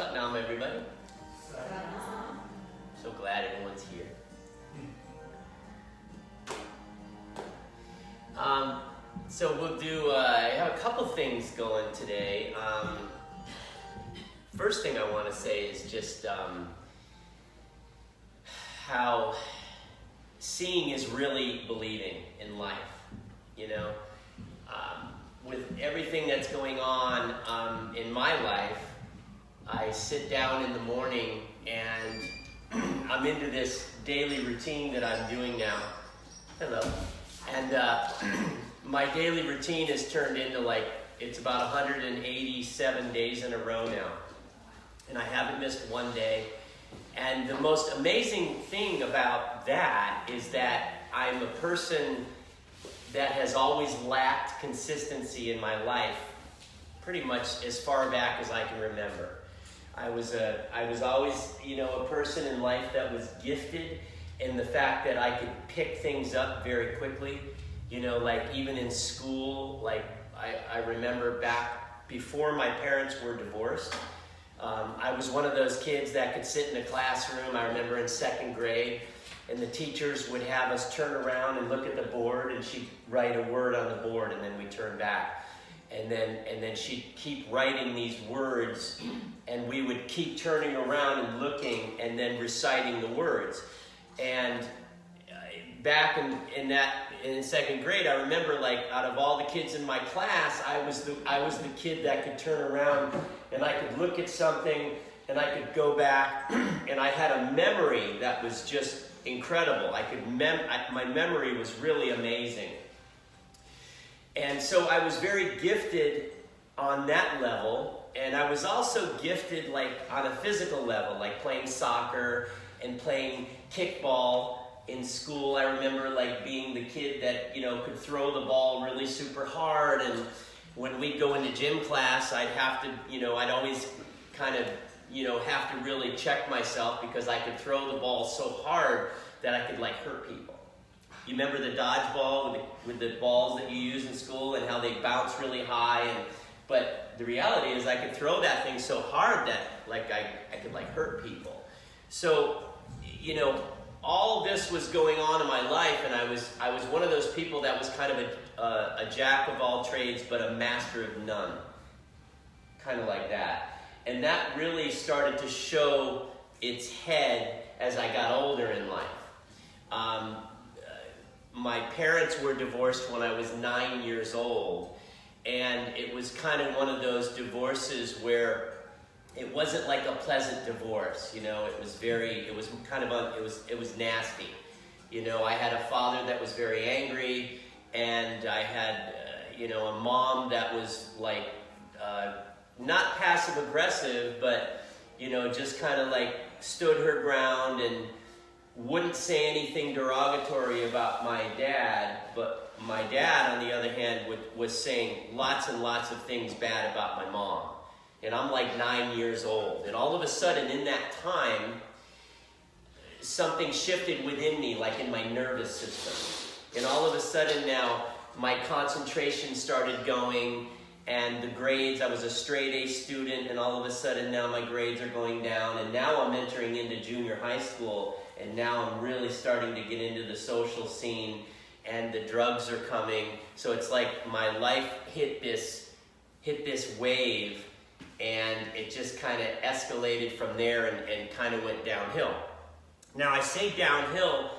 Satnam, everybody. So glad everyone's here. So we'll do, I have a couple things going today. First thing I want to say is just how seeing is really believing in life, you know. With everything that's going on in my life, I sit down in the morning and I'm into this daily routine that I'm doing now. Hello. And my daily routine has turned into it's about 187 days in a row now. And I haven't missed one day. And the most amazing thing about that is that I'm a person that has always lacked consistency in my life, pretty much as far back as I can remember. I was always, a person in life that was gifted in the fact that I could pick things up very quickly. Even in school, I remember back before my parents were divorced, I was one of those kids that could sit in a classroom. I remember in second grade, and the teachers would have us turn around and look at the board, and she'd write a word on the board, and then we turn back. And then she'd keep writing these words, and we would keep turning around and looking, and then reciting the words. And back in second grade, I remember out of all the kids in my class, I was the kid that could turn around and I could look at something and I could go back, and I had a memory that was just incredible. My memory was really amazing. And so I was very gifted on that level, and I was also gifted on a physical level, like playing soccer and playing kickball in school. I remember being the kid that could throw the ball really super hard, and when we'd go into gym class, I'd have to I'd always kind of have to really check myself because I could throw the ball so hard that I could hurt people. You remember the dodgeball with the balls that you use in school and how they bounce really high, but the reality is I could throw that thing so hard that I could hurt people. So all this was going on in my life, and I was one of those people that was kind of a jack of all trades but a master of none, kind of like that. And that really started to show its head as I got older in life. My parents were divorced when I was 9 years old, and it was kind of one of those divorces where it wasn't like a pleasant divorce. It was nasty. I had a father that was very angry, and I had a mom that was not passive aggressive, but just kind of stood her ground and wouldn't say anything derogatory about my dad. But my dad, on the other hand, was saying lots and lots of things bad about my mom. And I'm 9 years old. And all of a sudden, in that time, something shifted within me, in my nervous system. And all of a sudden now, my concentration started going, and the grades, I was a straight A student, and all of a sudden now my grades are going down, and now I'm entering into junior high school, and now I'm really starting to get into the social scene, and the drugs are coming. So it's my life hit this wave, and it just kind of escalated from there and kind of went downhill. Now I say downhill,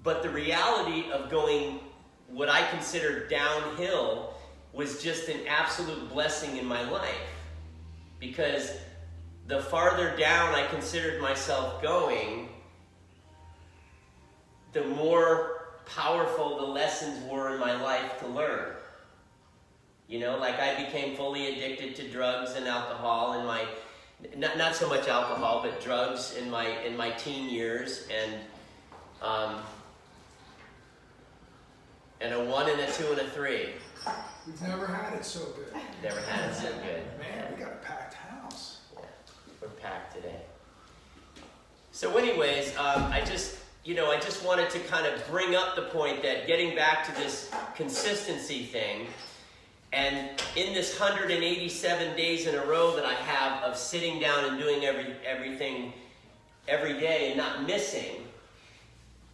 but the reality of going what I consider downhill was just an absolute blessing in my life. Because the farther down I considered myself going, the more powerful the lessons were in my life to learn. I became fully addicted to drugs and alcohol in my, not so much alcohol, but drugs in my teen years, and a 1 and a 2 and a 3. We've never had it so good. Never had it so good. Man, we got a packed house. Yeah, we're packed today. So anyways, I just wanted to kind of bring up the point that getting back to this consistency thing, And in this 187 days in a row that I have of sitting down and doing everything every day and not missing,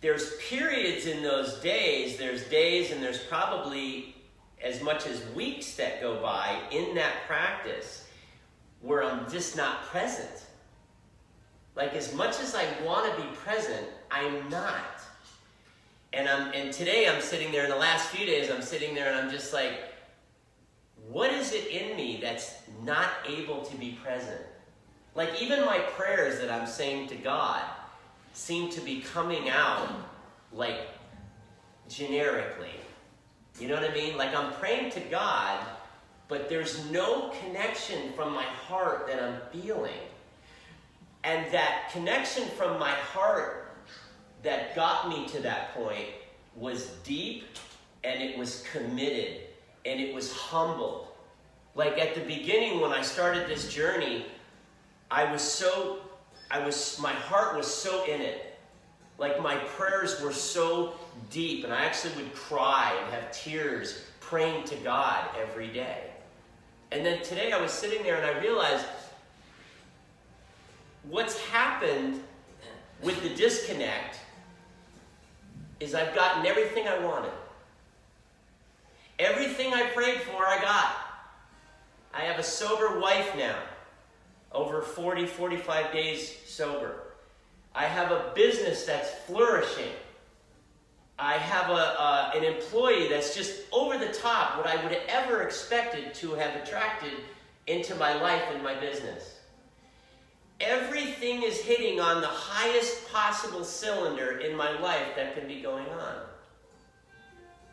there's periods in those days, there's days and there's probably as much as weeks that go by in that practice where I'm just not present. Like, as much as I want to be present, I'm not. And today I'm sitting there, in the last few days I'm sitting there and I'm just like, what is it in me that's not able to be present? Like, even my prayers that I'm saying to God seem to be coming out like generically. You know what I mean? Like, I'm praying to God, but there's no connection from my heart that I'm feeling. And that connection from my heart that got me to that point was deep, and it was committed, and it was humbled. Like, at the beginning when I started this journey, my heart was so in it. Like, my prayers were so deep, and I actually would cry and have tears praying to God every day. And then today I was sitting there and I realized what's happened with the disconnect is I've gotten everything I wanted. Everything I prayed for, I got. I have a sober wife now, over 40, 45 days sober. I have a business that's flourishing. I have an employee that's just over the top, what I would have ever expected to have attracted into my life and my business. Everything is hitting on the highest possible cylinder in my life that can be going on.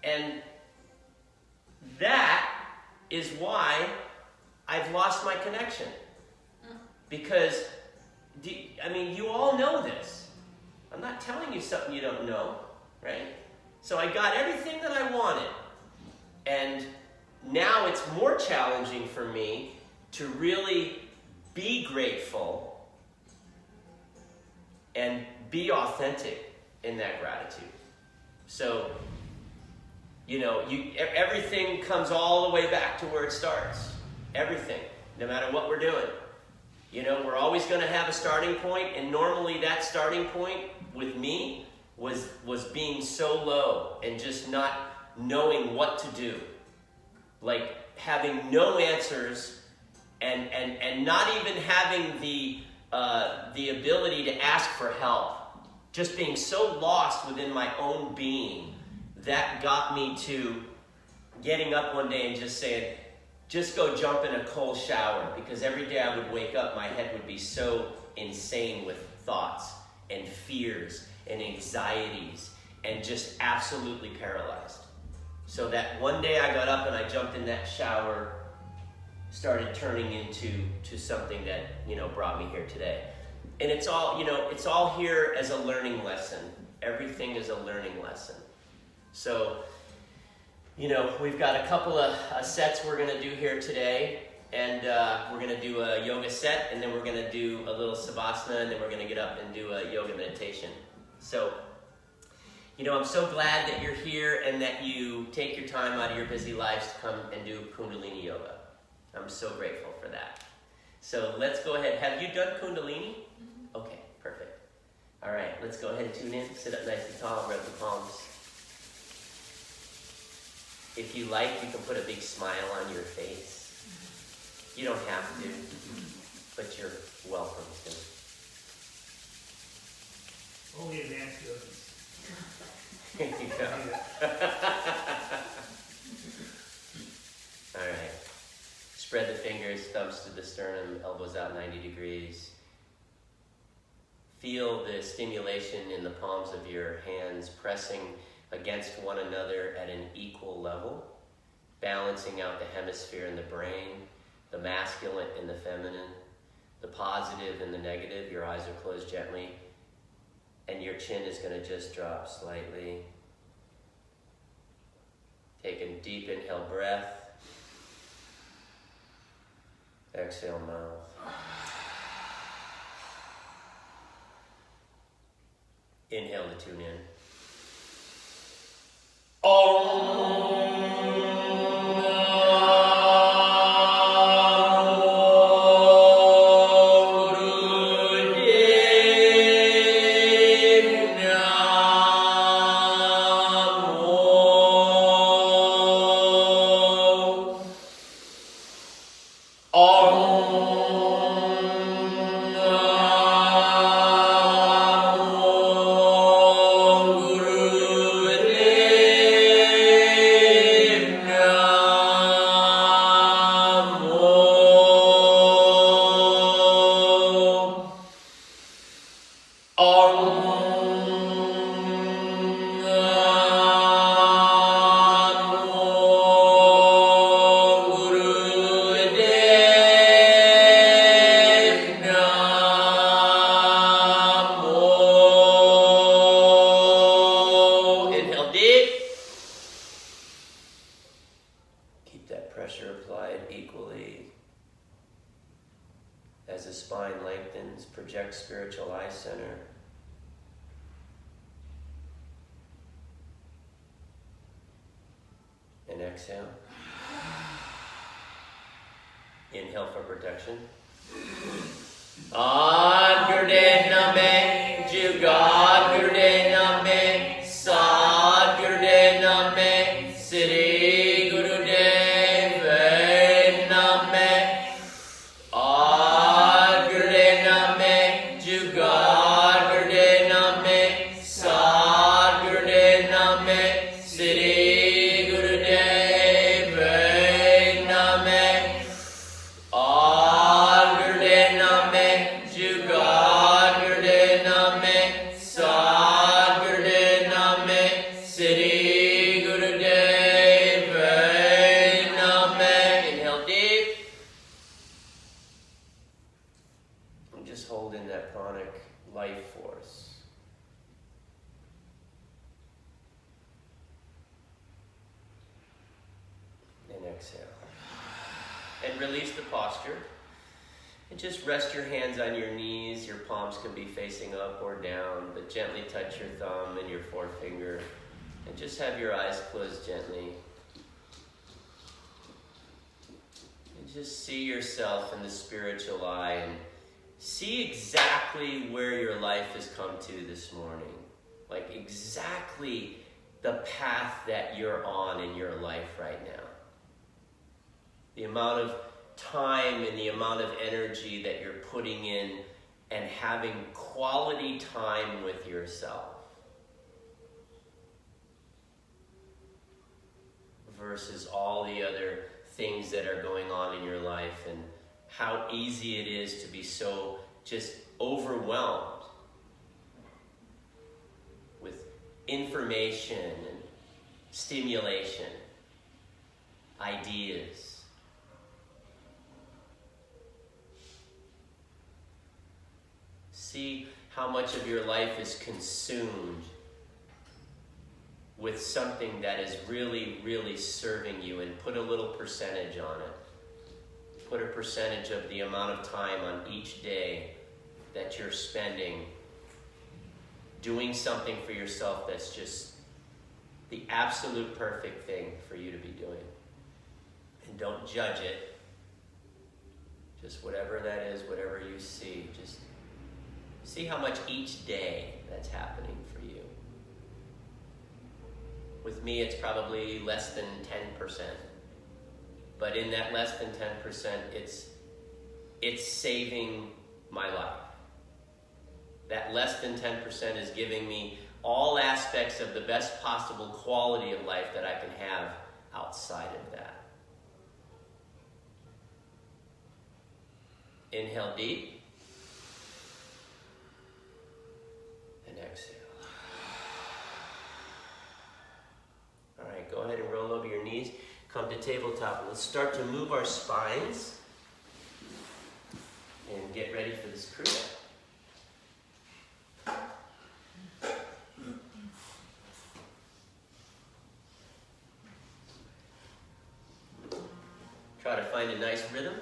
And that is why I've lost my connection. Because, you all know this. I'm not telling you something you don't know, right? So I got everything that I wanted. And now it's more challenging for me to really be grateful and be authentic in that gratitude. So, everything comes all the way back to where it starts. Everything, no matter what we're doing. We're always going to have a starting point, and normally that starting point with me was being so low and just not knowing what to do. Like, having no answers and not even having the ability to ask for help. Just being so lost within my own being, that got me to getting up one day and just saying, just go jump in a cold shower. Because every day I would wake up, my head would be so insane with thoughts and fears and anxieties and just absolutely paralyzed. So that one day I got up and I jumped in that shower, started turning into something that, brought me here today. And it's all here as a learning lesson. Everything is a learning lesson. So, we've got a couple of sets we're going to do here today. And we're going to do a yoga set, and then we're going to do a little savasana, and then we're going to get up and do a yoga meditation. So, I'm so glad that you're here and that you take your time out of your busy lives to come and do Kundalini yoga. I'm so grateful for that. So let's go ahead. Have you done Kundalini? Okay, perfect. All right, let's go ahead and tune in. Sit up nice and tall, grab the palms. If you like, you can put a big smile on your face. You don't have to, but you're welcome to. Only advanced yogis. Here you go. All right. Spread the fingers, thumbs to the sternum, elbows out 90 degrees. Feel the stimulation in the palms of your hands pressing against one another at an equal level, balancing out the hemisphere and the brain, the masculine and the feminine, the positive and the negative. Your eyes are closed gently, and your chin is going to just drop slightly. Take a deep inhale breath. Exhale mouth. Inhale to tune in. Om. wide equally. As the spine lengthens, project spiritual eye center. And exhale. Inhale for protection. Ad Gurudev Name, Jugad Gurudev Name, Sad Gurudev Name, Sri Gurudev Name. Ad Gurudev Name, Jugad Gurudev Name, Sad Gurudev Name, Sri Gurudev Name. Ad Gurudev Name, Jugad Gurudev Name, Sad Gurudev Name, Sri Gurudev Name. Inhale deep. And just hold in that pranic life force. And exhale. And release the posture. And just rest your hands on your knees. Your palms can be facing up or down, but gently touch your thumb and your forefinger. And just have your eyes closed gently. And just see yourself in the spiritual eye and see exactly where your life has come to this morning. Like exactly the path that you're on in your life right now. The amount of time and the amount of energy that you're putting in and having quality time with yourself versus all the other things that are going on in your life, and how easy it is to be so just overwhelmed with information and stimulation, ideas. See how much of your life is consumed with something that is really, really serving you, and put a little percentage on it. Put a percentage of the amount of time on each day that you're spending doing something for yourself that's just the absolute perfect thing for you to be doing. And don't judge it. Just whatever that is, whatever you see, just see how much each day that's happening for you. With me, it's probably less than 10%. But in that less than 10%, it's saving my life. That less than 10% is giving me all aspects of the best possible quality of life that I can have outside of that. Inhale deep. And exhale. All right, go ahead and roll over your knees. Come to tabletop. Let's start to move our spines and get ready for this Kriya. Try to find a nice rhythm.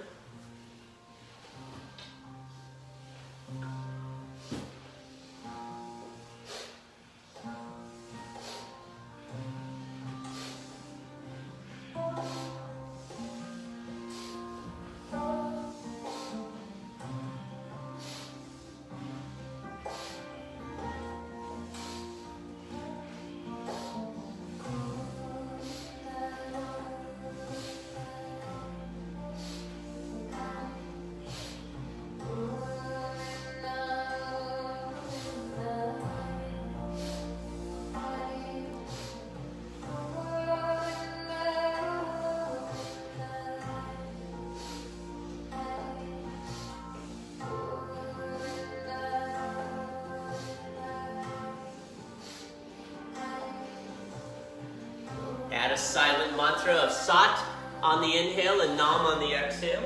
Add a silent mantra of Sat on the inhale and Nam on the exhale.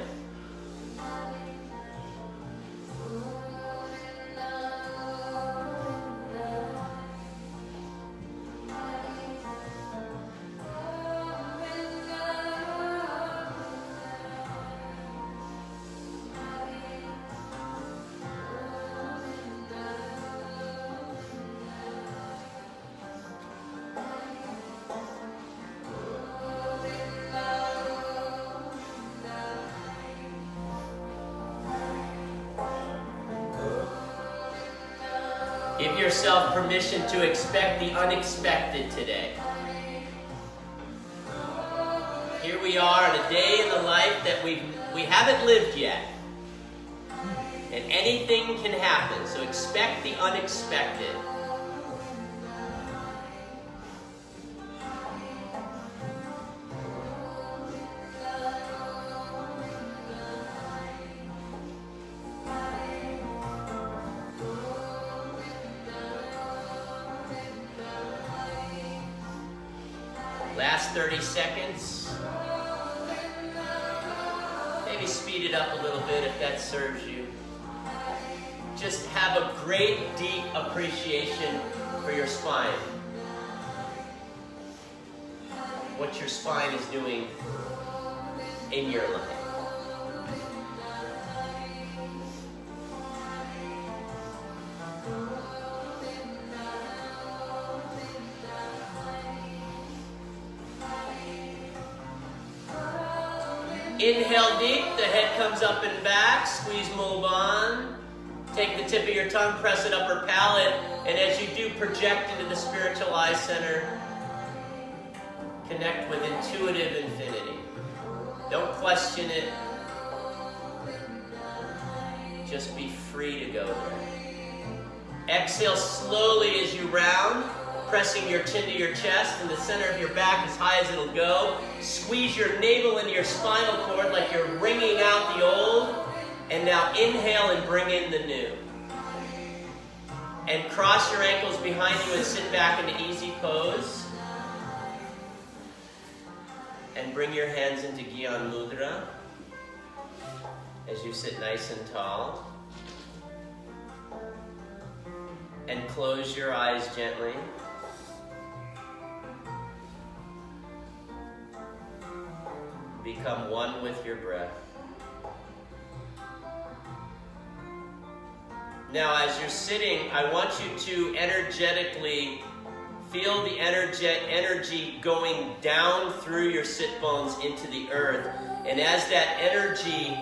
yourself permission to expect the unexpected today. Here we are on a day in the life that we haven't lived yet. And anything can happen, so expect the unexpected. Last 30 seconds. Maybe speed it up a little bit if that serves you. Just have a great, deep appreciation for your spine. What your spine is doing in your life. Inhale deep, the head comes up and back, squeeze Mulban. Take the tip of your tongue, press it upper palate, and as you do, project into the spiritual eye center. Connect with intuitive infinity. Don't question it. Just be free to go there. Exhale slowly as you round, pressing your chin to your chest and the center of your back as high as it'll go. Squeeze your navel into your spinal cord like you're wringing out the old. And now inhale and bring in the new. And cross your ankles behind you and sit back into easy pose. And bring your hands into Gyan Mudra as you sit nice and tall. And close your eyes gently. Become one with your breath. Now, as you're sitting, I want you to energetically feel the energy going down through your sit bones into the earth. And as that energy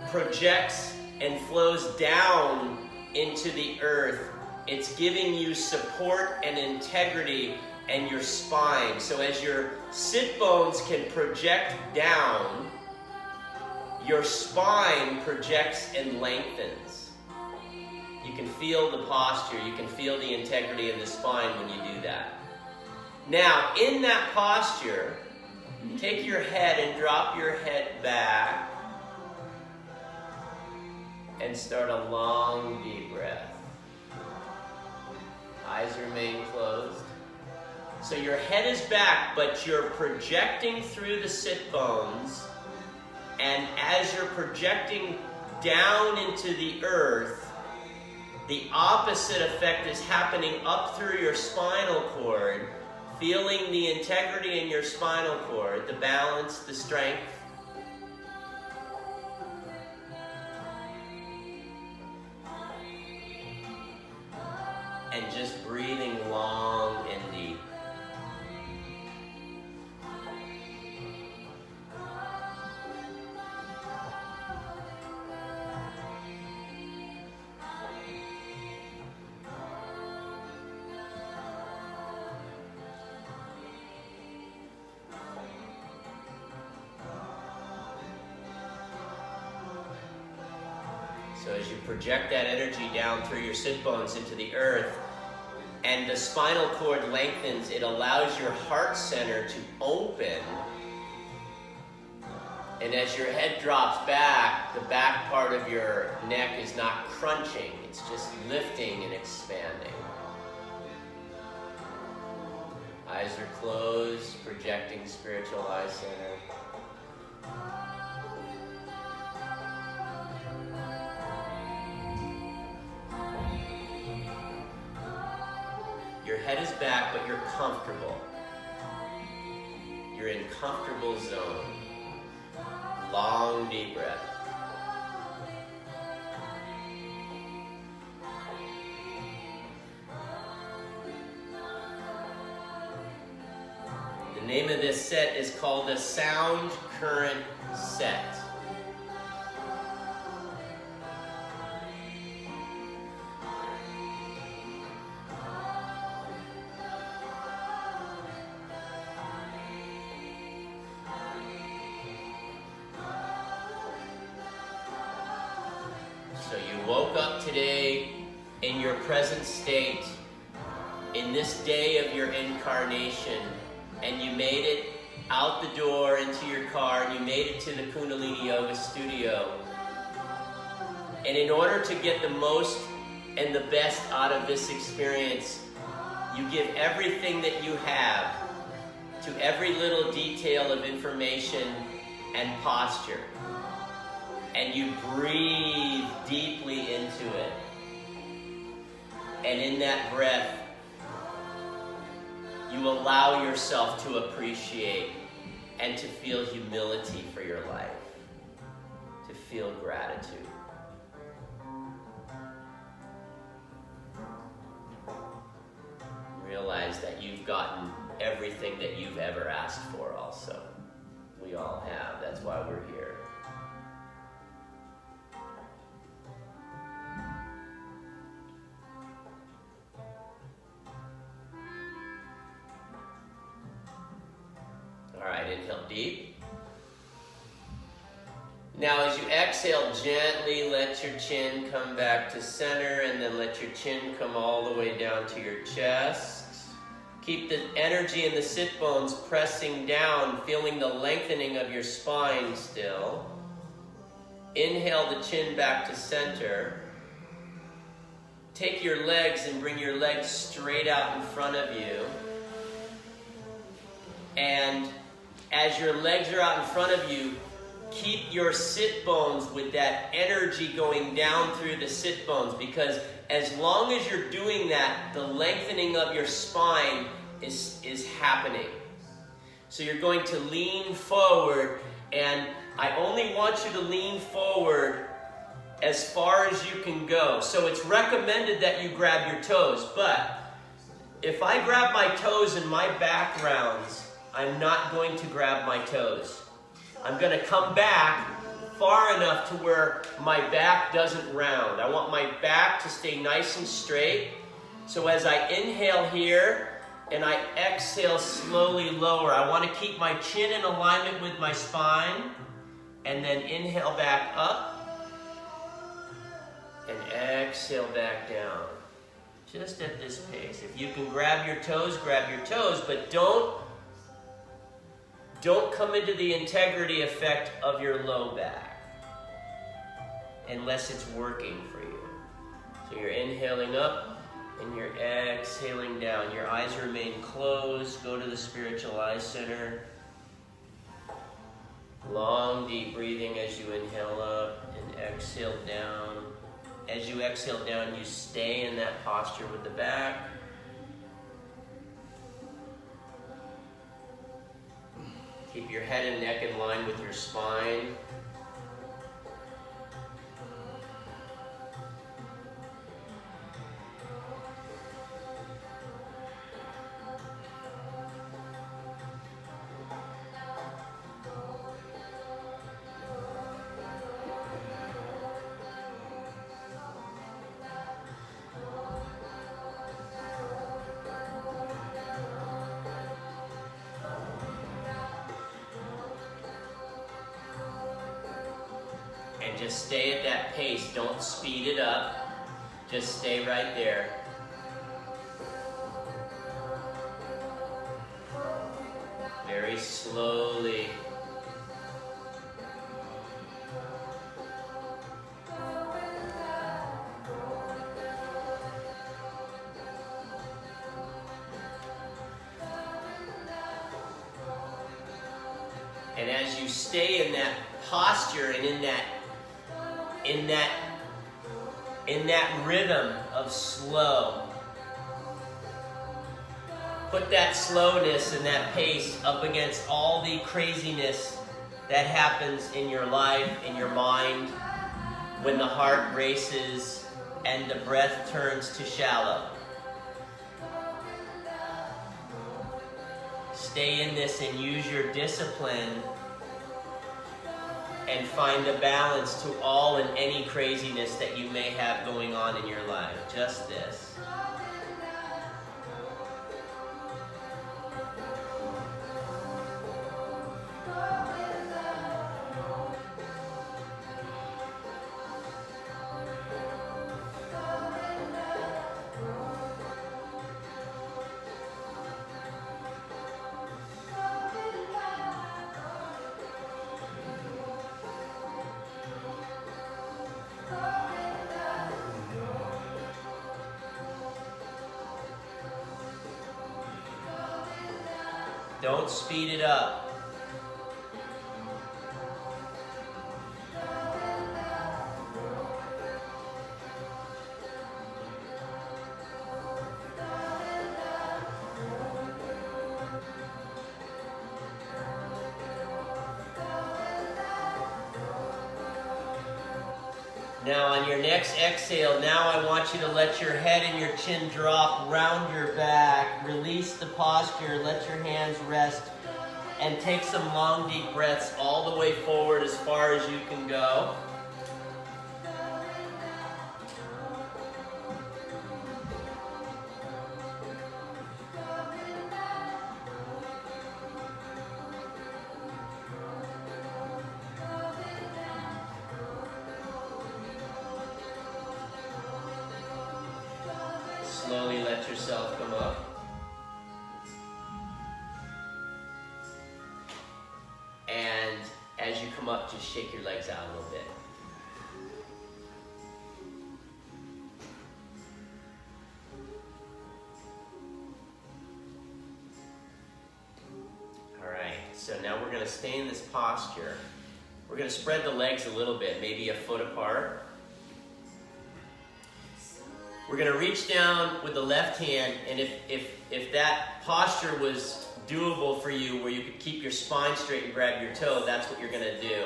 projects and flows down into the earth, it's giving you support and integrity and your spine. So as your sit bones can project down, your spine projects and lengthens. You can feel the posture, you can feel the integrity of the spine when you do that. Now, in that posture, take your head and drop your head back and start a long, deep breath. Eyes remain closed. So your head is back, but you're projecting through the sit bones, and as you're projecting down into the earth, the opposite effect is happening up through your spinal cord, feeling the integrity in your spinal cord, the balance, the strength. And just breathing long and deep. So as you project that energy down through your sit bones into the earth, and the spinal cord lengthens, it allows your heart center to open. And as your head drops back, the back part of your neck is not crunching, it's just lifting and expanding. Eyes are closed, projecting spiritual eye center. Your head is back, but you're comfortable. You're in comfortable zone. Long, deep breath. The name of this set is called the Sound Current Set. woke up today in your present state, in this day of your incarnation, and you made it out the door into your car, and you made it to the Kundalini Yoga studio. And in order to get the most and the best out of this experience, you give everything that you have to every little detail of information and posture. And you breathe deeply into it. And in that breath, you allow yourself to appreciate and to feel humility for your life, to feel gratitude. Realize that you've gotten everything that you've ever asked for also. We all have. That's why we're here. All right, inhale deep. Now as you exhale, gently let your chin come back to center, and then let your chin come all the way down to your chest. Keep the energy in the sit bones pressing down, feeling the lengthening of your spine still. Inhale the chin back to center. Take your legs and bring your legs straight out in front of you. And as your legs are out in front of you, keep your sit bones with that energy going down through the sit bones, because as long as you're doing that, the lengthening of your spine is happening. So you're going to lean forward, and I only want you to lean forward as far as you can go. So it's recommended that you grab your toes, but if I grab my toes and my back rounds, I'm not going to grab my toes. I'm going to come back far enough to where my back doesn't round. I want my back to stay nice and straight. So as I inhale here and I exhale slowly lower, I want to keep my chin in alignment with my spine, and then inhale back up and exhale back down. Just at this pace. If you can grab your toes, but don't come into the integrity effect of your low back unless it's working for you. So you're inhaling up and you're exhaling down. Your eyes remain closed. Go to the spiritual eye center. Long, deep breathing as you inhale up and exhale down. As you exhale down, you stay in that posture with the back. Keep your head and neck in line with your spine. And just stay at that pace. Don't speed it up. Just stay right there. Very slowly. And as you stay in that posture and in that rhythm of slow, put that slowness and that pace up against all the craziness that happens in your life, in your mind, when the heart races and the breath turns to shallow. Stay in this and use your discipline and find a balance to all and any craziness that you may have going on in your life. Just this. Don't speed it up. Now on your next exhale, now I want you to let your head and your chin drop, round your back, release the posture, let your hands rest, and take some long deep breaths all the way forward as far as you can go. Slowly let yourself come up. And as you come up, just shake your legs out a little bit. All right, so now we're going to stay in this posture. We're going to spread the legs a little bit, maybe a foot apart. We're going to reach down with the left hand, and if that posture was doable for you, where you could keep your spine straight and grab your toe, that's what you're going to do.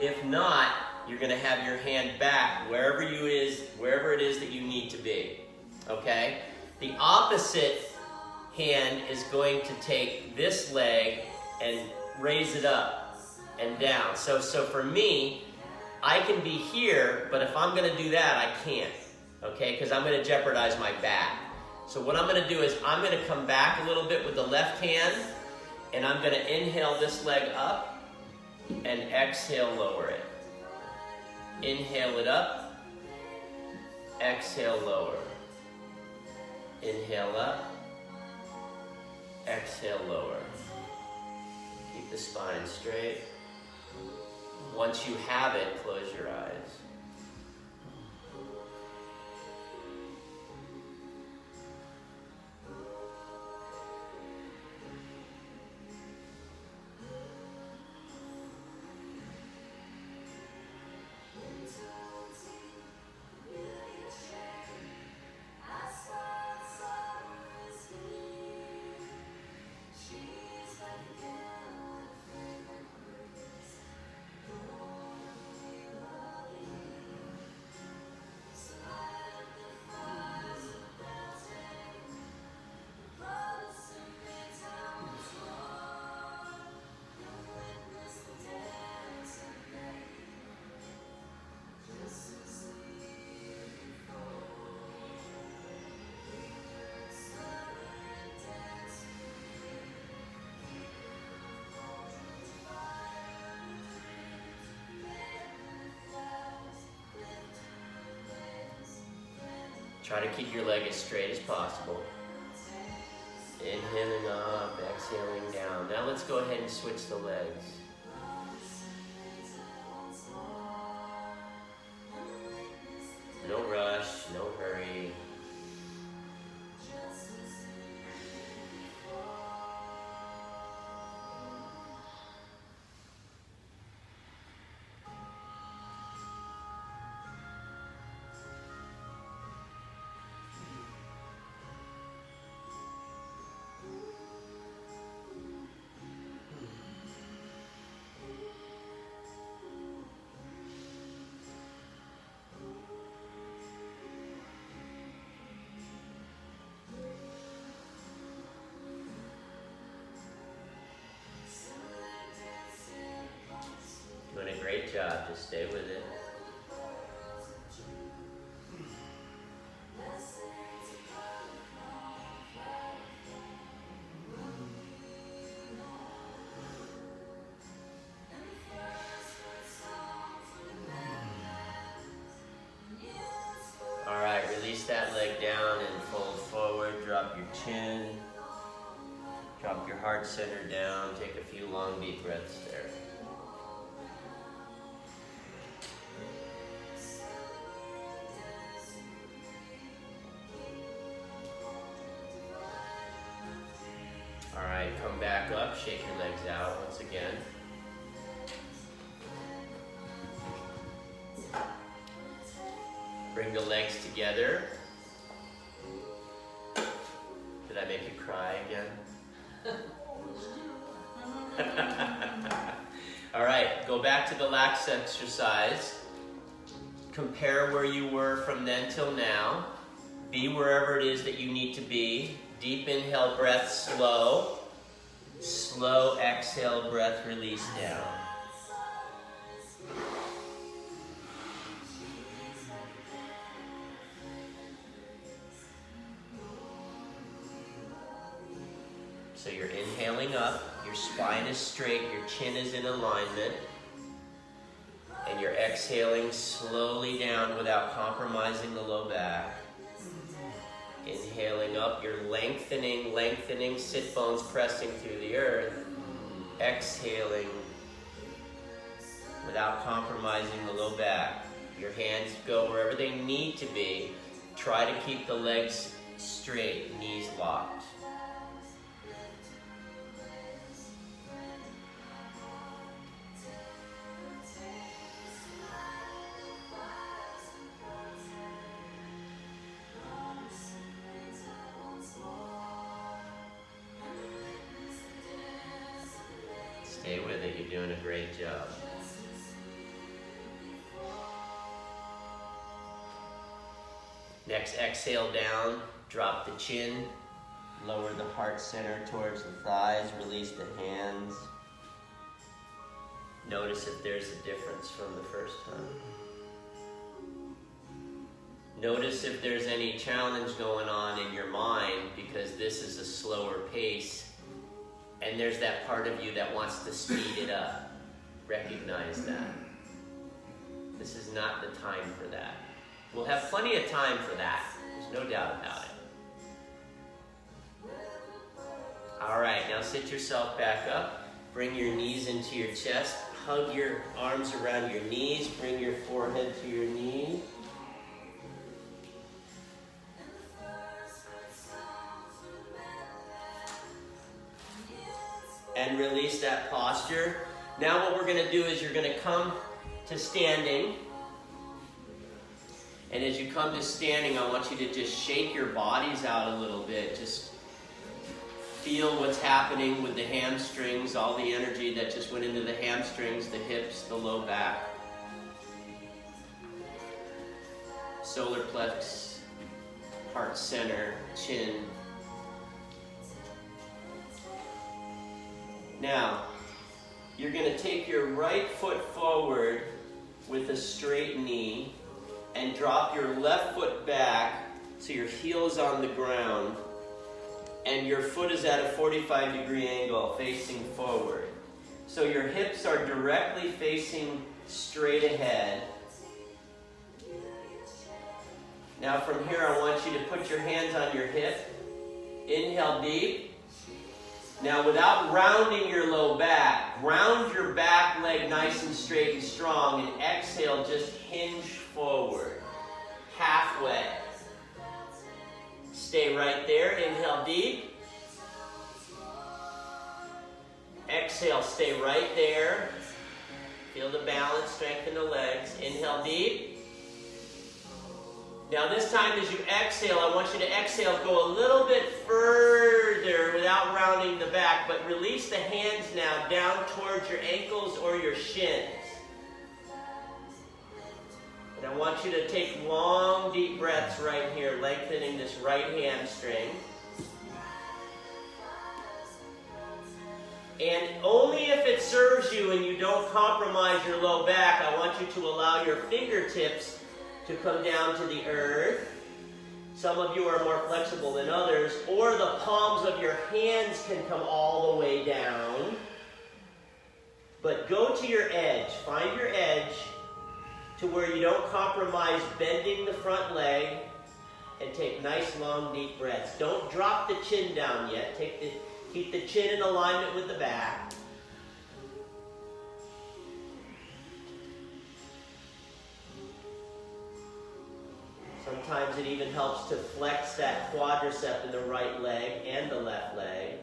If not, you're going to have your hand back wherever it is that you need to be. Okay? The opposite hand is going to take this leg and raise it up and down. So for me, I can be here, but if I'm going to do that, I can't. Okay, because I'm going to jeopardize my back. So what I'm going to do is I'm going to come back a little bit with the left hand, and I'm going to inhale this leg up and exhale, lower it. Inhale it up, exhale, lower. Inhale up, exhale, lower. Keep the spine straight. Once you have it, close your eyes. Try to keep your leg as straight as possible. Inhaling up, exhaling down. Now let's go ahead and switch the legs. No rush, no hurry. Doing a great job, just stay with it. All right, release that leg down and fold forward, drop your chin, drop your heart center down, take a few long deep breaths there. All Alright, come back up, shake your legs out once again. Bring the legs together. Did I make you cry again? Alright, go back to the lax exercise. Compare where you were from then till now. Be wherever it is that you need to be. Deep inhale, breath, slow. Slow exhale, breath, release down. So you're inhaling up, your spine is straight, your chin is in alignment, and you're exhaling slowly down without compromising the low back. Inhaling up, you're lengthening, sit bones pressing through the earth. Exhaling without compromising the low back. Your hands go wherever they need to be. Try to keep the legs straight, knees locked. Stay with it, you're doing a great job. Next, exhale down, drop the chin, lower the heart center towards the thighs, release the hands. Notice if there's a difference from the first time. Notice if there's any challenge going on in your mind, because this is a slower pace. And there's that part of you that wants to speed it up. Recognize that. This is not the time for that. We'll have plenty of time for that. There's no doubt about it. All right, now sit yourself back up. Bring your knees into your chest. Hug your arms around your knees. Bring your forehead to your knees. And release that posture. Now what we're going to do is you're going to come to standing. And as you come to standing, I want you to just shake your bodies out a little bit. Just feel what's happening with the hamstrings, all the energy that just went into the hamstrings, the hips, the low back. Solar plex, heart center, chin. Now, you're going to take your right foot forward with a straight knee and drop your left foot back so your heel is on the ground and your foot is at a 45-degree angle facing forward. So your hips are directly facing straight ahead. Now from here, I want you to put your hands on your hip. Inhale deep. Now without rounding your low back, round your back leg nice and straight and strong, and exhale, just hinge forward, halfway. Stay right there, inhale deep. Exhale, stay right there. Feel the balance, strengthen the legs. Inhale deep. Now this time as you exhale, I want you to exhale, go a little bit further without rounding the back, but release the hands now down towards your ankles or your shins. And I want you to take long, deep breaths right here, lengthening this right hamstring. And only if it serves you and you don't compromise your low back, I want you to allow your fingertips to come down to the earth. Some of you are more flexible than others, or the palms of your hands can come all the way down. But go to your edge, find your edge to where you don't compromise bending the front leg, and take nice long deep breaths. Don't drop the chin down yet. Keep the chin in alignment with the back. Sometimes it even helps to flex that quadricep in the right leg and the left leg.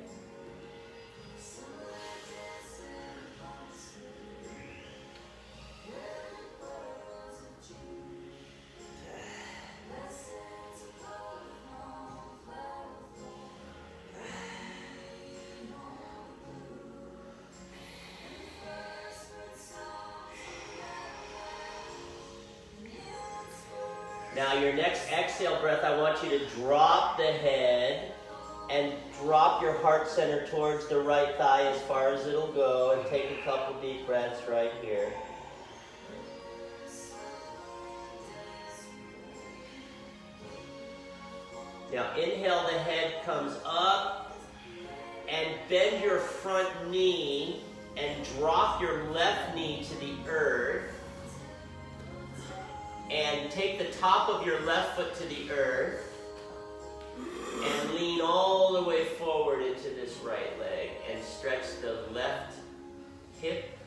Now your next exhale breath, I want you to drop the head and drop your heart center towards the right thigh as far as it'll go, and take a couple deep breaths right here. Now inhale, the head comes up, and bend your front knee and drop your left knee to the earth. And take the top of your left foot to the earth and lean all the way forward into this right leg and stretch the left hip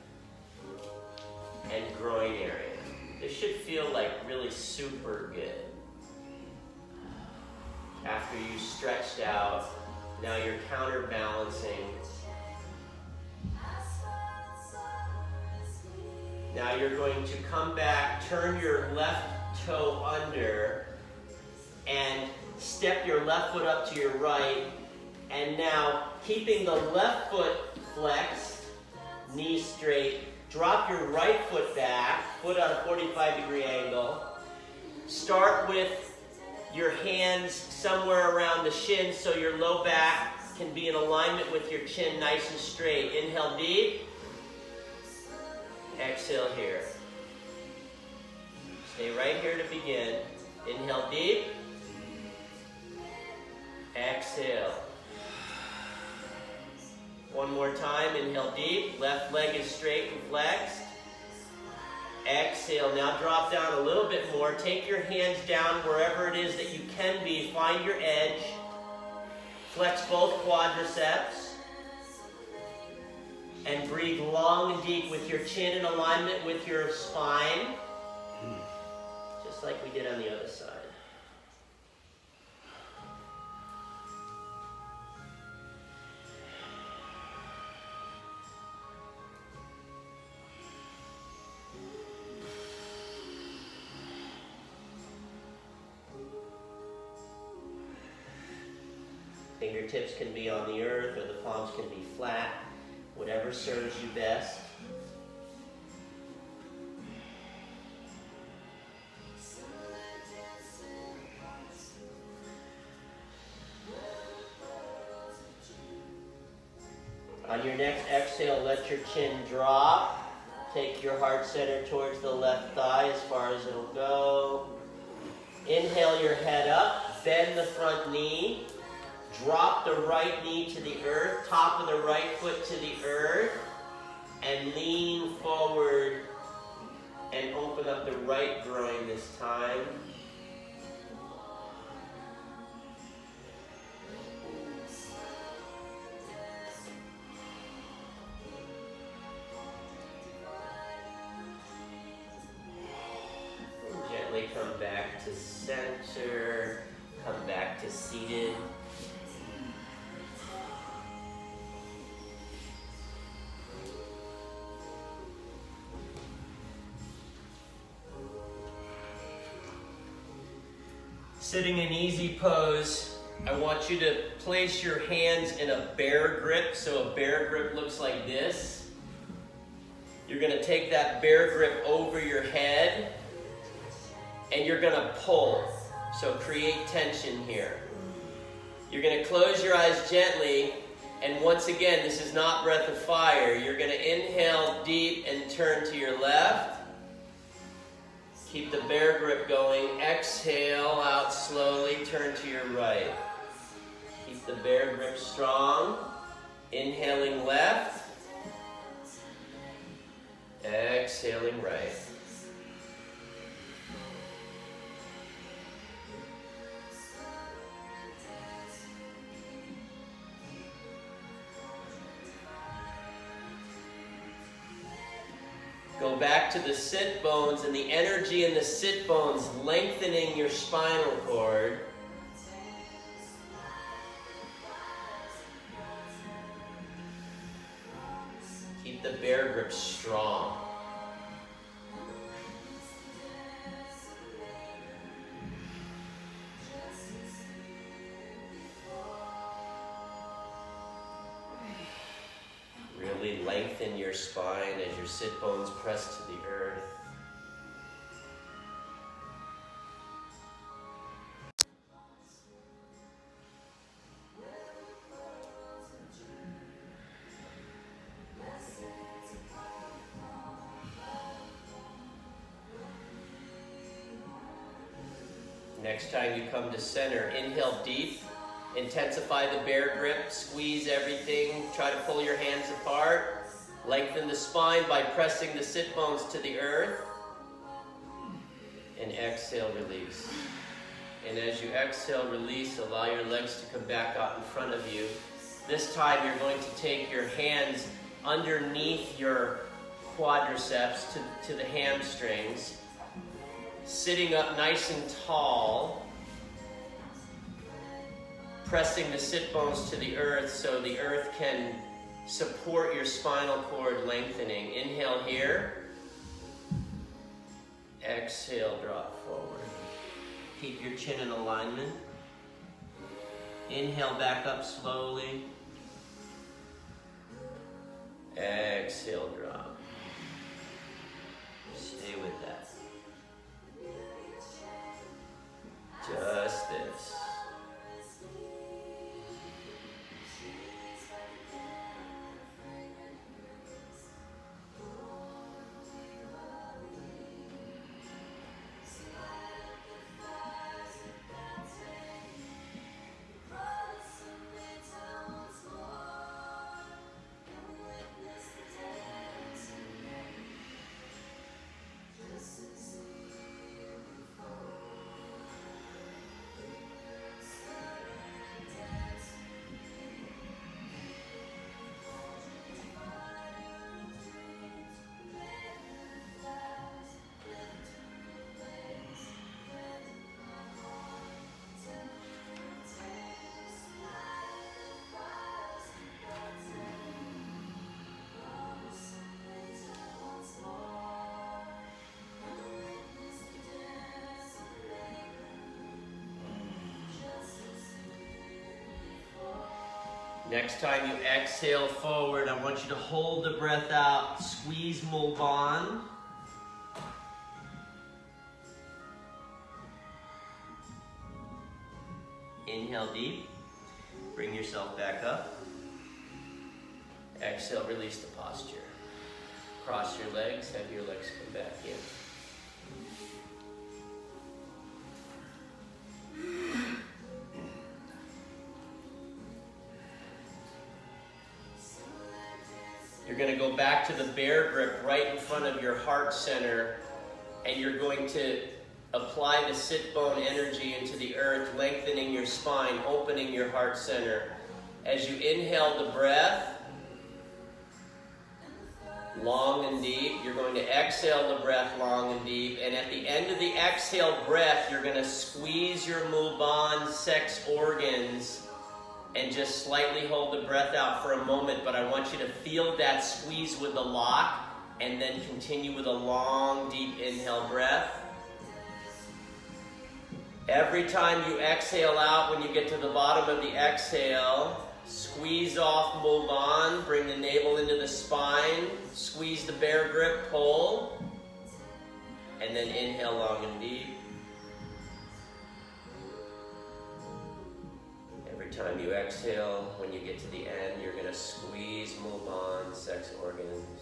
and groin area. This should feel like really super good. After you stretched out, now you're counterbalancing. Now you're going to come back, turn your left toe under, and step your left foot up to your right. And now, keeping the left foot flexed, knee straight, drop your right foot back, foot on a 45-degree angle. Start with your hands somewhere around the shins so your low back can be in alignment with your chin, nice and straight. Inhale deep. Exhale here. Stay right here to begin. Inhale deep. Exhale. One more time. Inhale deep. Left leg is straight and flexed. Exhale. Now drop down a little bit more. Take your hands down wherever it is that you can be. Find your edge. Flex both quadriceps. And breathe long and deep with your chin in alignment with your spine. Just like we did on the other side. Fingertips can be on the earth or the palms can be flat. Whatever serves you best. On your next exhale, let your chin drop. Take your heart center towards the left thigh as far as it'll go. Inhale your head up, bend the front knee. Drop the right knee to the earth, top of the right foot to the earth, and lean forward and open up the right groin this time. And gently come back to center, come back to seated. Sitting in easy pose, I want you to place your hands in a bear grip. So a bear grip looks like this. You're going to take that bear grip over your head and you're going to pull. So create tension here. You're going to close your eyes gently, and once again, this is not breath of fire. You're going to inhale deep and turn to your left. Keep the bear grip going. Exhale out slowly. Turn to your right. Keep the bear grip strong. Inhaling left. Exhaling right. Go back to the sit bones and the energy in the sit bones, lengthening your spinal cord. Keep the bear grip strong. Really lengthen your spine as your sit bones press to the earth. Next time you come to center, inhale deep, intensify the bear grip, squeeze everything, try to pull your hands apart, lengthen the spine by pressing the sit bones to the earth, and exhale, release. And as you exhale, release, allow your legs to come back out in front of you. This time you're going to take your hands underneath your quadriceps to the hamstrings, sitting up nice and tall, pressing the sit bones to the earth so the earth can support your spinal cord lengthening. Inhale here. Exhale, drop forward. Keep your chin in alignment. Inhale back up slowly. Exhale, drop. Stay with that. Just this. Next time you exhale forward, I want you to hold the breath out, squeeze Mulban. Inhale deep, bring yourself back up. Exhale, release the posture. Cross your legs, have your legs come back in. You're going to go back to the bear grip right in front of your heart center, and you're going to apply the sit bone energy into the earth, lengthening your spine, opening your heart center. As you inhale the breath, long and deep, you're going to exhale the breath long and deep, and at the end of the exhale breath, you're going to squeeze your Mulban sex organs and just slightly hold the breath out for a moment, but I want you to feel that squeeze with the lock, and then continue with a long, deep inhale breath. Every time you exhale out, when you get to the bottom of the exhale, squeeze off Mulban, bring the navel into the spine, squeeze the bear grip, pull, and then inhale long and deep. Every time you exhale, when you get to the end, you're going to squeeze Mulban, sex organs.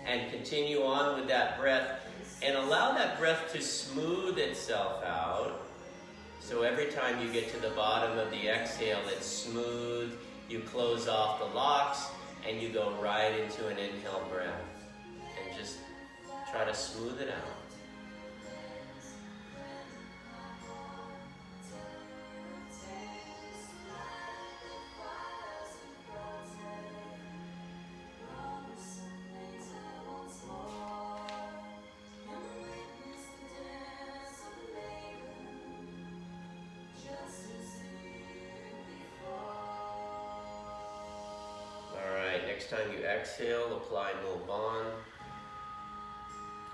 And continue on with that breath, and allow that breath to smooth itself out. So every time you get to the bottom of the exhale, it's smooth. You close off the locks, and you go right into an inhale breath. And just try to smooth it out. Next time you exhale, apply Mulban,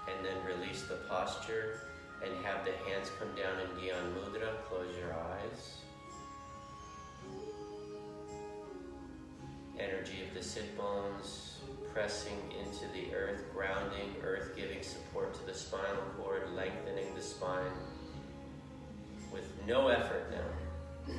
and then release the posture, and have the hands come down in Gyan Mudra. Close your eyes. Energy of the sit bones pressing into the earth, grounding, earth giving support to the spinal cord, lengthening the spine with no effort now.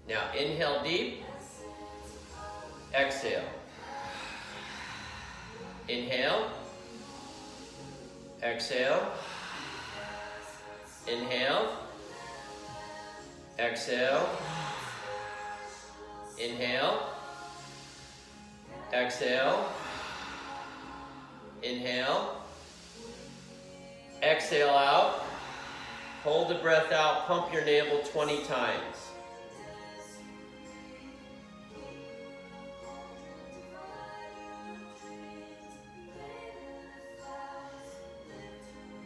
Now inhale deep, exhale. Inhale, exhale, inhale, exhale, inhale, exhale, inhale, exhale out, hold the breath out, pump your navel 20 times.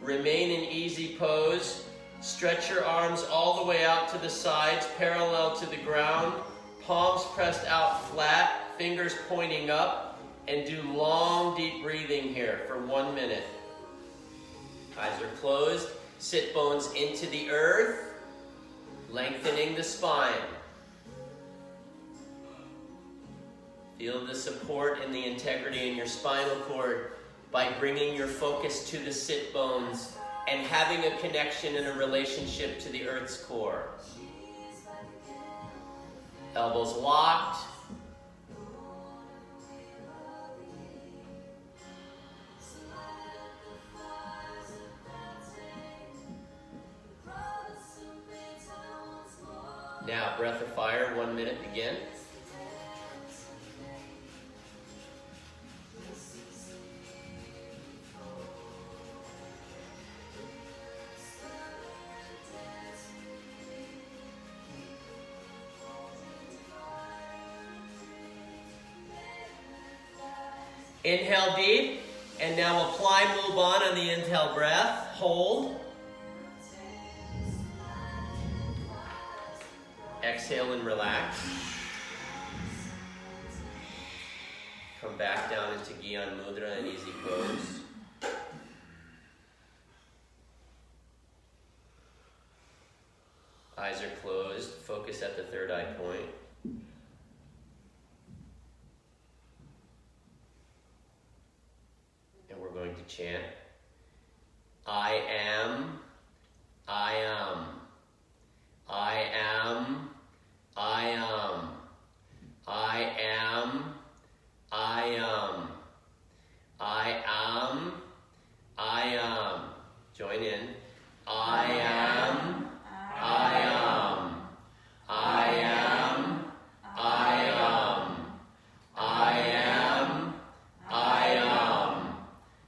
Remain in easy pose. Stretch your arms all the way out to the sides, parallel to the ground. Palms pressed out flat, fingers pointing up, and do long, deep breathing here for 1 minute. Eyes are closed. Sit bones into the earth, lengthening the spine. Feel the support and the integrity in your spinal cord by bringing your focus to the sit bones and having a connection and a relationship to the earth's core. Elbows locked. Now, breath of fire, 1 minute, begin. Inhale deep, and now apply Mulban on the inhale breath. Hold. Exhale and relax. Come back down into Gyan Mudra and easy pose. Eyes are closed. Focus at the third eye point. And we're going to chant, I am, I am, I am, I am, I am, I am, I am, I am. Join in. I am, I am, I am, I am, I am, I am,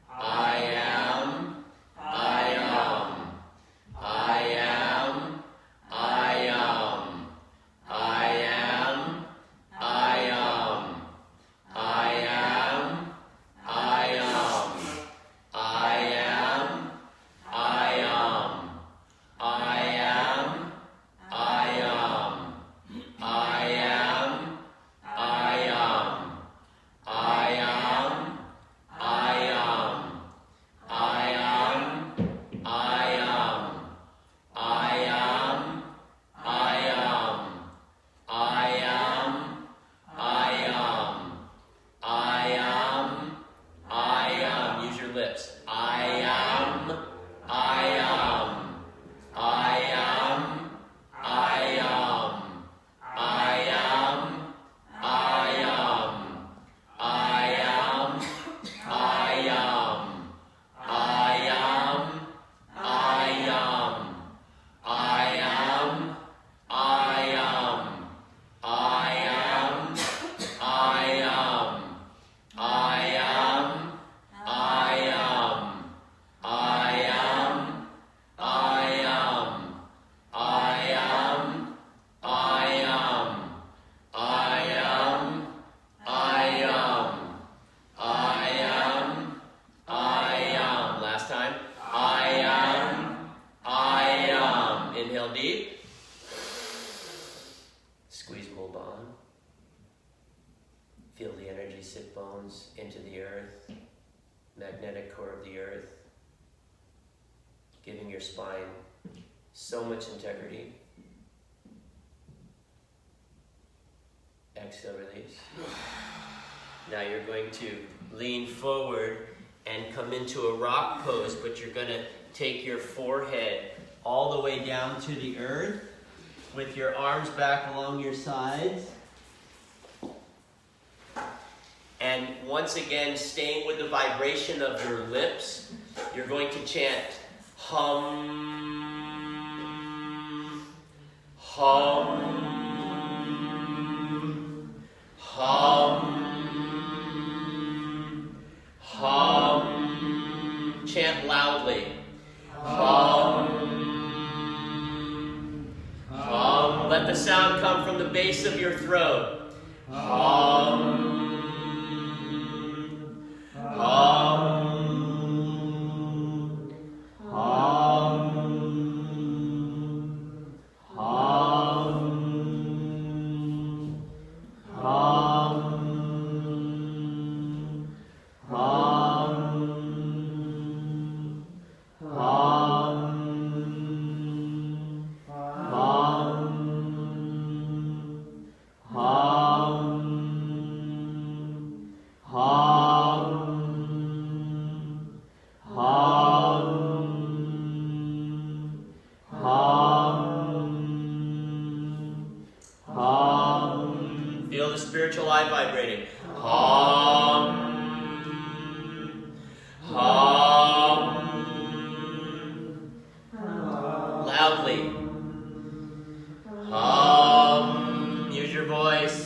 I am, I am, I am, I am, magnetic core of the earth, giving your spine so much integrity. Exhale, release. Now you're going to lean forward and come into a rock pose, but you're going to take your forehead all the way down to the earth with your arms back along your sides. And once again, staying with the vibration of your lips, you're going to chant hum, hum, hum, hum. Chant loudly. Hum, hum. Let the sound come from the base of your throat. Hum. Feel the spiritual eye vibrating. Hum, hum, loudly. Hum, use your voice.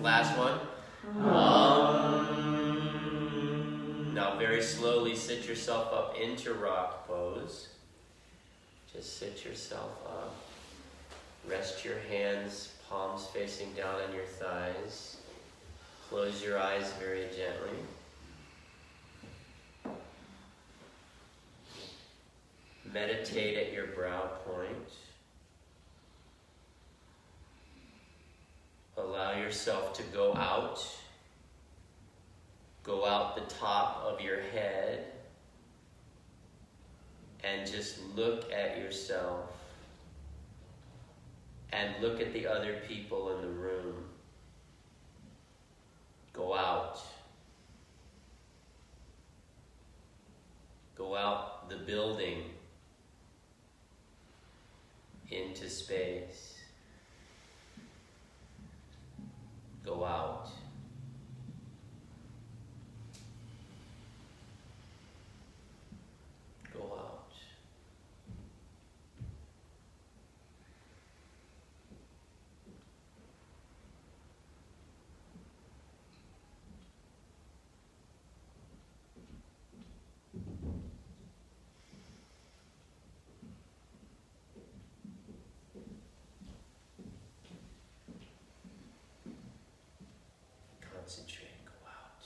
Last one. Now very slowly sit yourself up into rock pose. Just sit yourself up. Rest your hands, palms facing down on your thighs. Close your eyes very gently. Meditate at your brow point. Allow yourself to go out the top of your head, and just look at yourself and look at the other people in the room. Go out. Go out the building into space. Go out. Go out. Concentrate, go out.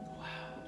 Go out.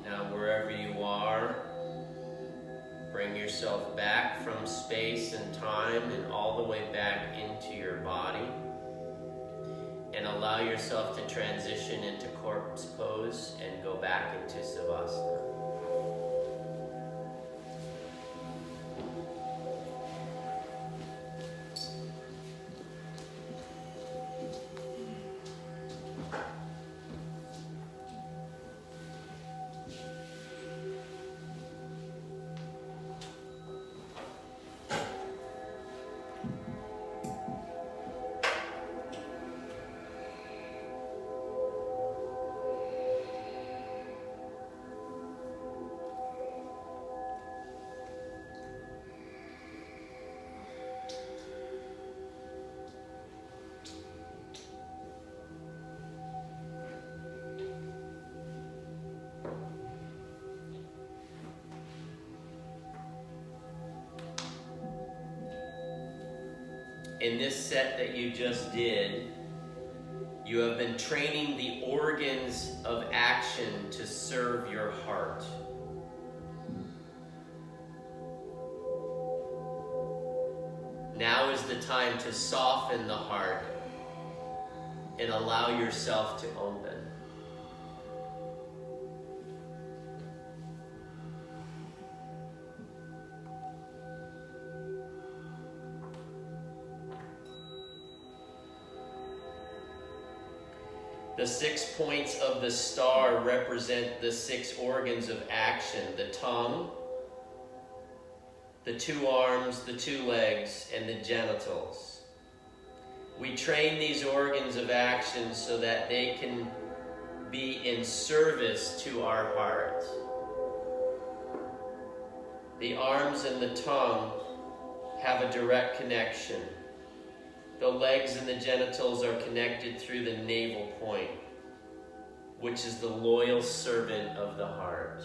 Now, wherever you are, bring yourself back from space and time and all the way back into your body. And allow yourself to transition into corpse pose and go back into Savasana. In this set that you just did, you have been training the organs of action to serve your heart. Now is the time to soften the heart and allow yourself to open. The 6 points of the star represent the 6 organs of action: the tongue, the 2 arms, the 2 legs, and the genitals. We train these organs of action so that they can be in service to our heart. The arms and the tongue have a direct connection. The legs and the genitals are connected through the navel point, which is the loyal servant of the heart.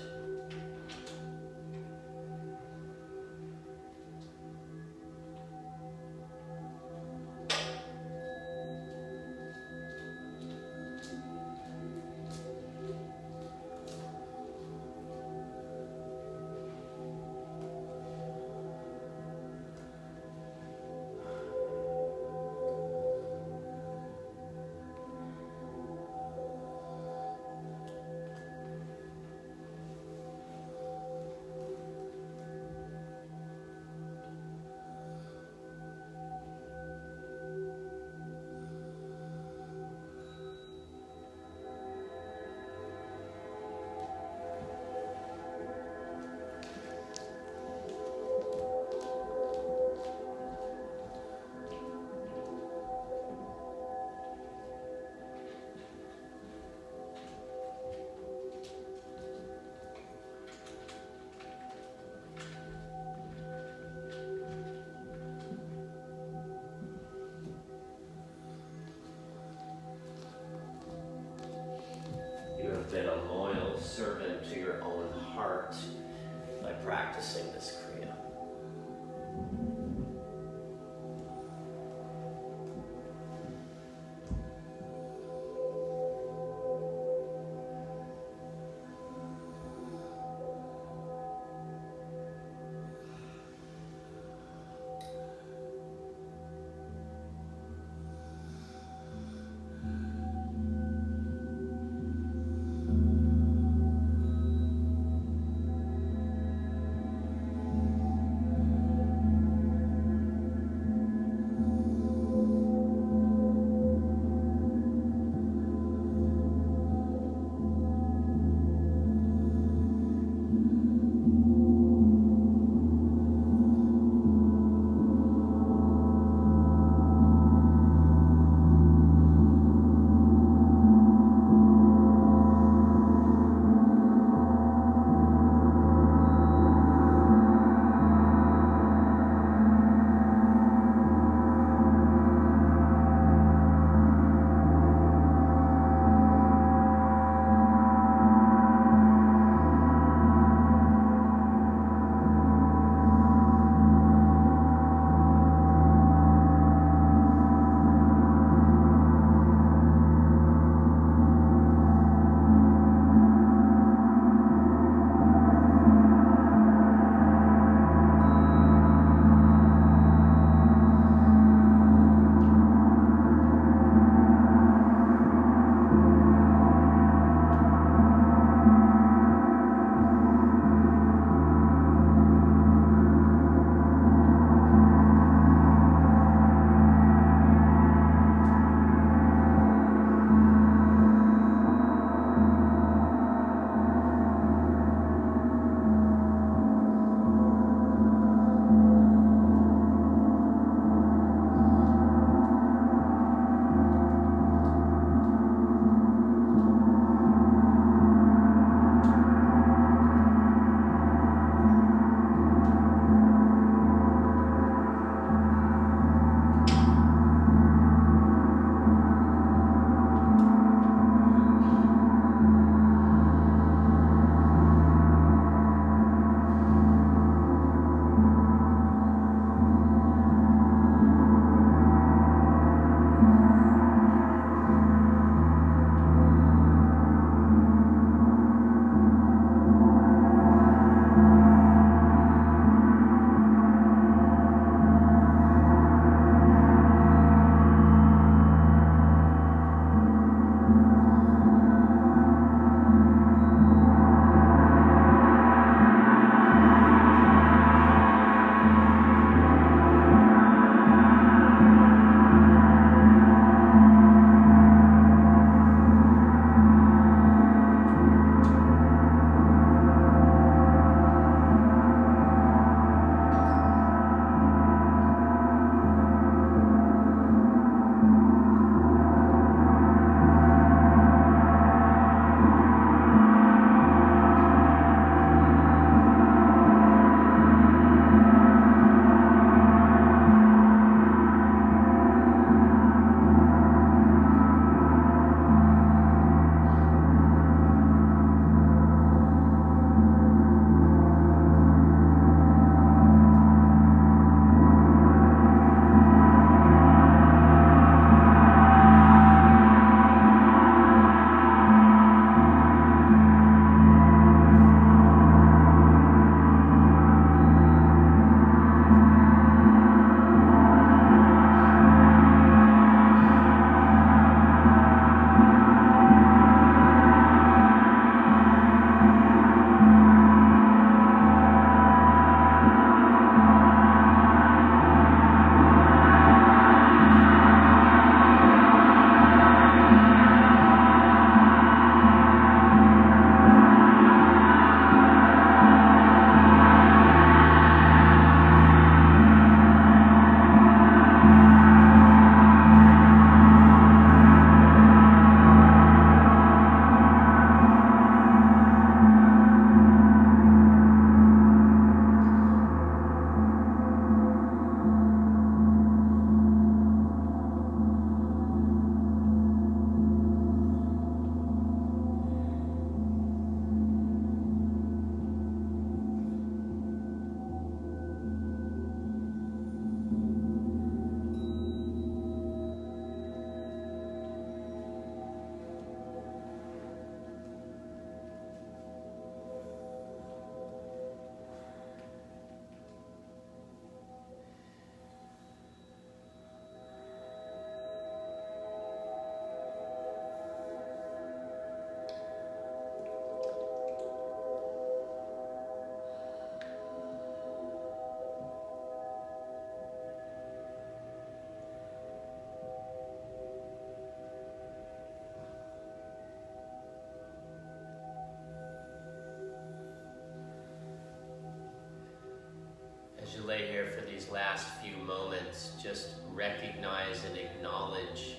lay here for these last few moments, just recognize and acknowledge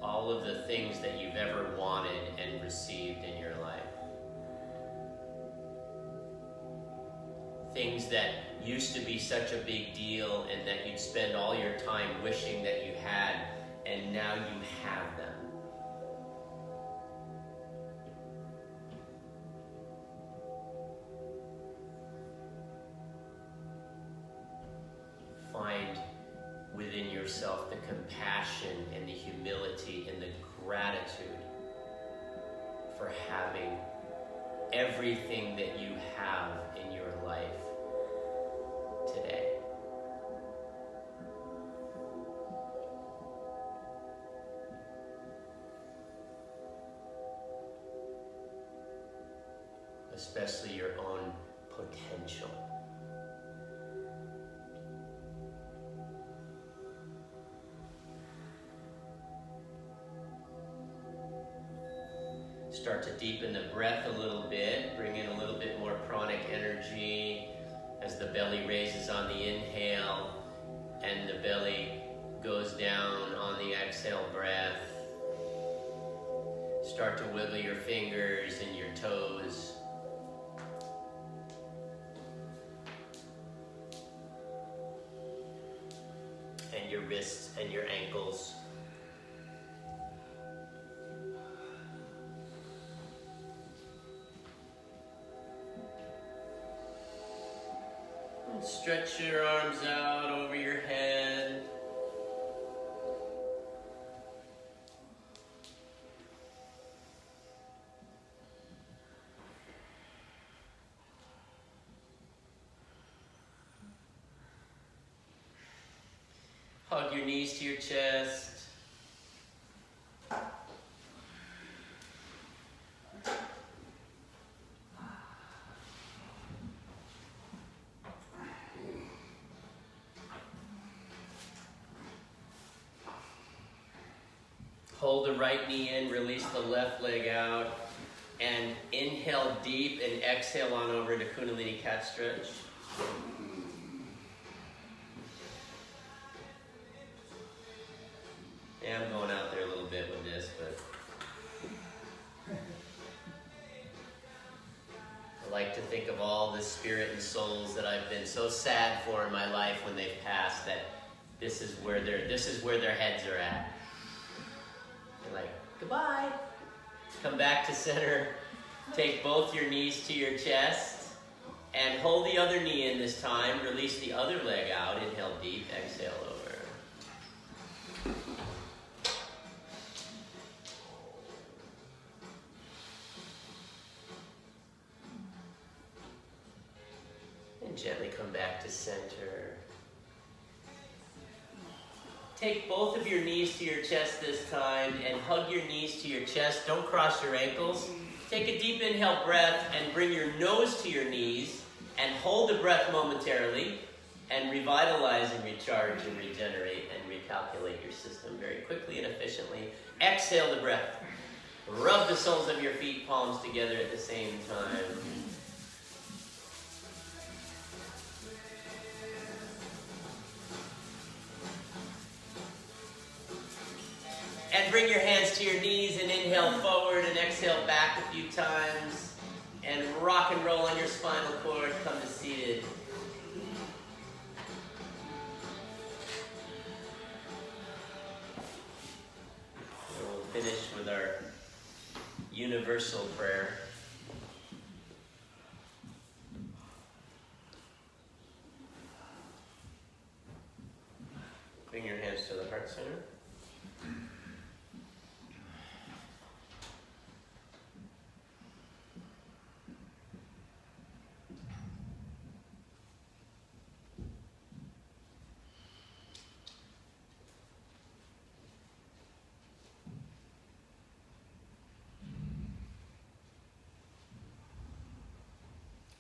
all of the things that you've ever wanted and received in your life. Things that used to be such a big deal and that you'd spend all your time wishing that you had, and now you have them. Find within yourself the compassion and the humility and the gratitude for having everything that you have in your life today. Especially your own potential. Start to deepen the breath a little bit, bring in a little bit more pranic energy as the belly raises on the inhale and the belly goes down on the exhale breath. Start to wiggle your fingers and your toes. And your wrists and your ankles. And stretch your arms out over your head. Hug your knees to your chest. Hold the right knee in, release the left leg out, and inhale deep and exhale on over to Kundalini cat stretch. Yeah, I'm going out there a little bit with this, but I like to think of all the spirit and souls that I've been so sad for in my life when they've passed, that this is where their heads are at. They're like, goodbye. Come back to center. Take both your knees to your chest and hold the other knee in this time. Release the other leg out. Inhale deep, exhale over. And gently come back to center. Take both of your knees to your chest this time and hug your knees to your chest. Don't cross your ankles. Take a deep inhale breath and bring your nose to your knees and hold the breath momentarily and revitalize and recharge and regenerate and recalculate your system very quickly and efficiently. Exhale the breath. Rub the soles of your feet, palms together at the same time. And bring your hands to your knees and inhale forward and exhale back a few times. And rock and roll on your spinal cord. Come to seated. And we'll finish with our universal prayer. Bring your hands to the heart center.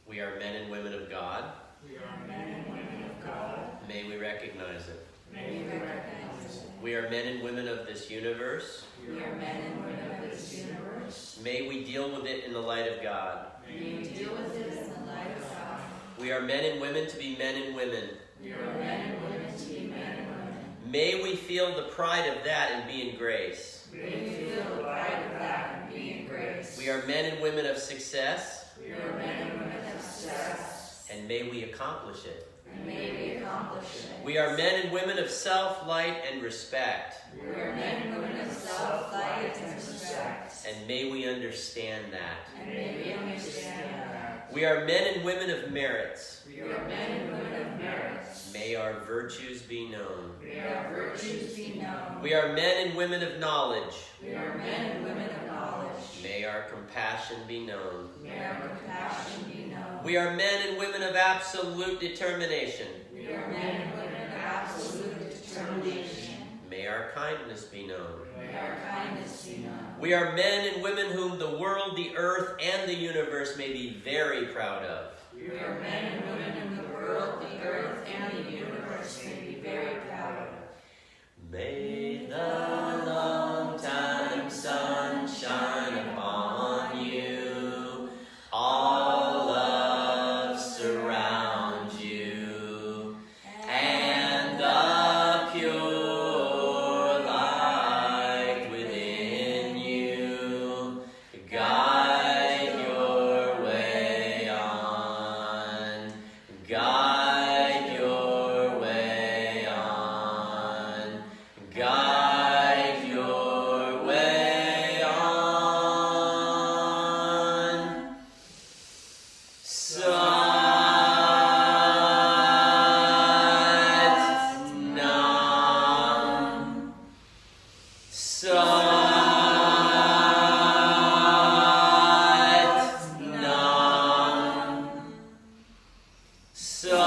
We are men and women of God. We are men and women of God. May we recognize it. May we recognize it. We are men and women of this universe. We are men and women of this universe. May we deal with it in the light of God. May we deal with it in the light of God. We are men and women to be men and women. We are men and women to be men and women. May we feel the pride of that and be in grace. May we feel the pride of that and be in grace. We are men and women of success. We are men and women of success. And may we accomplish it. And may we accomplish it. We are men and women of self-light and respect. We are men and women of self-light and respect. And may we understand that. And may we understand that. We are men and women of merits. We are men and women of merits. May our virtues be known. May our virtues be known. We are men and women of knowledge. We are men and women of knowledge. May our compassion be known. May our compassion be known. We are men and women of absolute determination. We are men and women of absolute determination. May our kindness be known. May our kindness be known. We are men and women whom the world, the earth, and the universe may be very proud of. We are men and women whom the world, the earth, and the universe may be very proud of. May the long time sun shine upon you. All love surround you. And the pure light within you guide your way on. Guide your way on. Guide your way on. Sat Nam. Sat Nam. Sat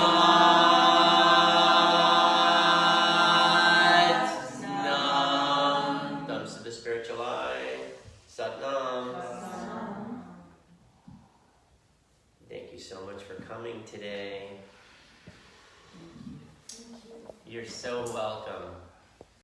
Nam. Thumbs to the spiritual eye. Sat Nam. Thank you so much for coming today. You're so welcome.